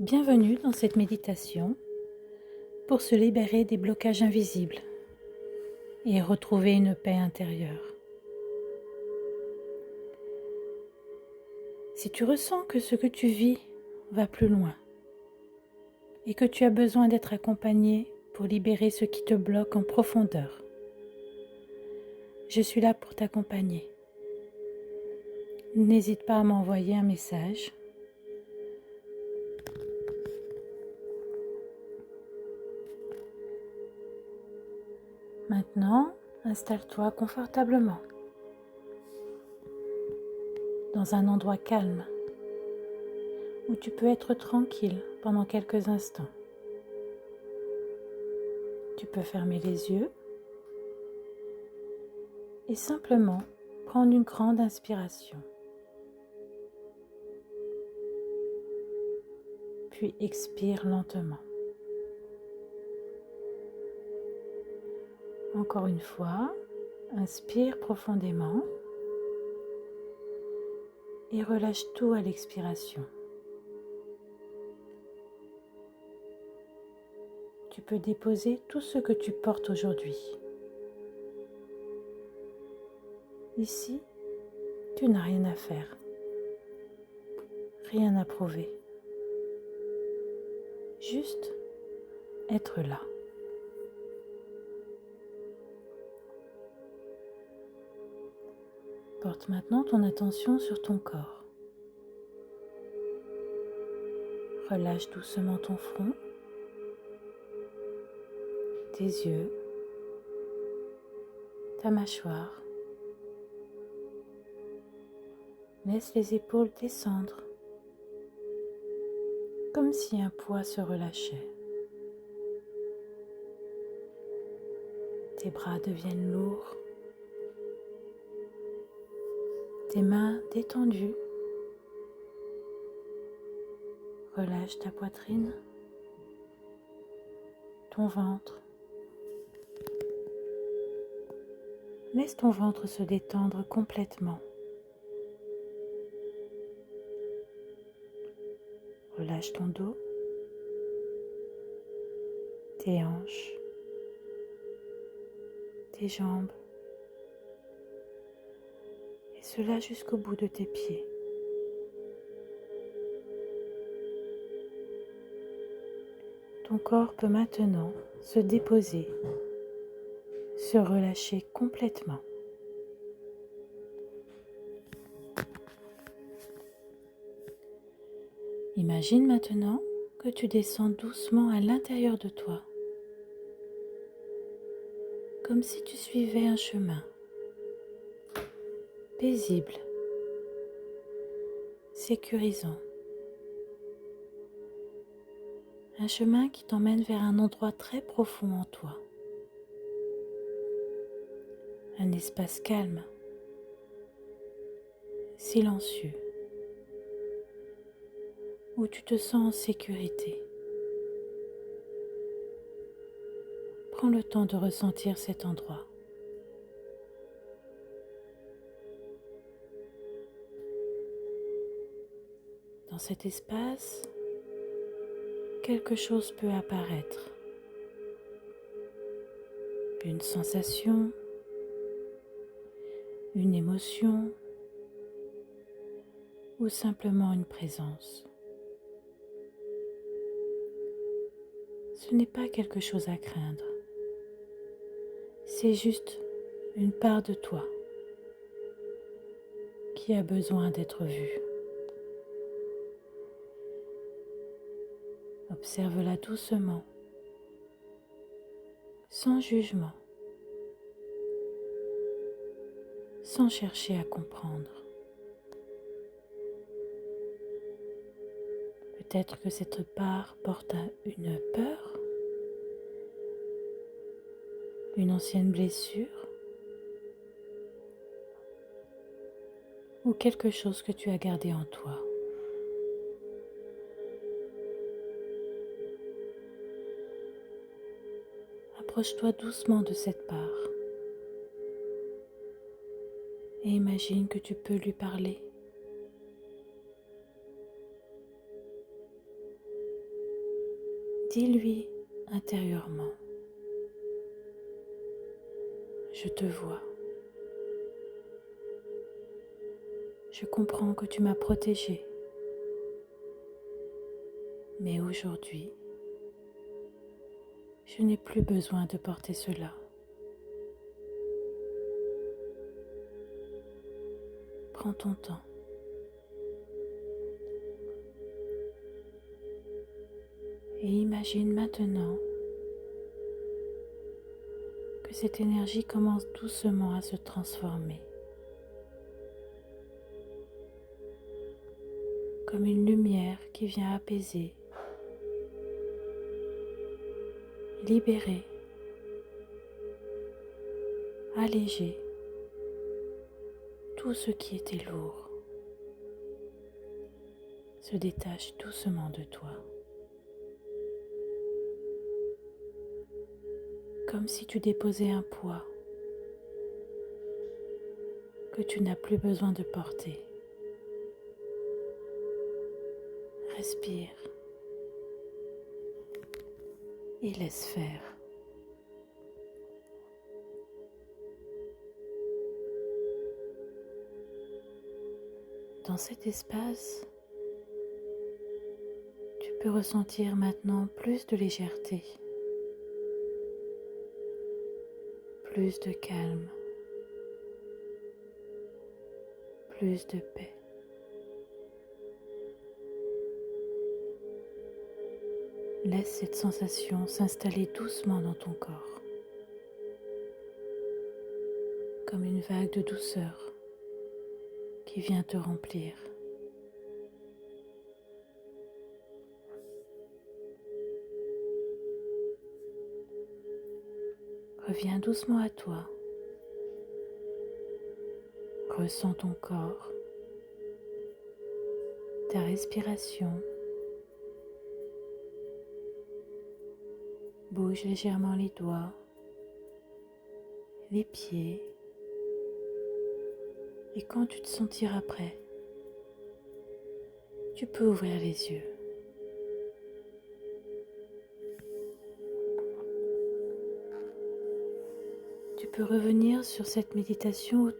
Bienvenue dans cette méditation pour se libérer des blocages invisibles et retrouver une paix intérieure. Si tu ressens que ce que tu vis va plus loin et que tu as besoin d'être accompagné pour libérer ce qui te bloque en profondeur, je suis là pour t'accompagner. N'hésite pas à m'envoyer un message. Maintenant, installe-toi confortablement dans un endroit calme où tu peux être tranquille pendant quelques instants. Tu peux fermer les yeux et simplement prendre une grande inspiration. Puis expire lentement. Encore une fois, inspire profondément et relâche tout à l'expiration. Tu peux déposer tout ce que tu portes aujourd'hui. Ici, tu n'as rien à faire, rien à prouver. Juste être là. Porte maintenant ton attention sur ton corps. Relâche doucement ton front, tes yeux, ta mâchoire. Laisse les épaules descendre, comme si un poids se relâchait. Tes bras deviennent lourds, tes mains détendues. Relâche ta poitrine, ton ventre. Laisse ton ventre se détendre complètement. Relâche ton dos, tes hanches, tes jambes, et cela jusqu'au bout de tes pieds. Ton corps peut maintenant se déposer, se relâcher complètement. Imagine maintenant que tu descends doucement à l'intérieur de toi, comme si tu suivais un chemin paisible, sécurisant. Un chemin qui t'emmène vers un endroit très profond en toi. Un espace calme, silencieux, où tu te sens en sécurité. Prends le temps de ressentir cet endroit. Dans cet espace, quelque chose peut apparaître. Une sensation, une émotion ou simplement une présence. Ce n'est pas quelque chose à craindre. C'est juste une part de toi qui a besoin d'être vue. Observe-la doucement, sans jugement, sans chercher à comprendre. Peut-être que cette part porte à une peur, une ancienne blessure ou quelque chose que tu as gardé en toi. Approche-toi doucement de cette part et imagine que tu peux lui parler. Dis-lui intérieurement, je te vois. Je comprends que tu m'as protégée, mais aujourd'hui, je n'ai plus besoin de porter cela. Prends ton temps. Et imagine maintenant que cette énergie commence doucement à se transformer, comme une lumière qui vient apaiser, libérer, alléger tout ce qui était lourd, se détache doucement de toi, comme si tu déposais un poids que tu n'as plus besoin de porter. Respire et laisse faire. Dans cet espace, tu peux ressentir maintenant plus de légèreté, plus de calme, plus de paix. Laisse cette sensation s'installer doucement dans ton corps, comme une vague de douceur qui vient te remplir. Reviens doucement à toi. Ressens ton corps, ta respiration. Bouge légèrement les doigts, les pieds. Et quand tu te sentiras prêt, tu peux ouvrir les yeux. Tu peux revenir sur cette méditation autant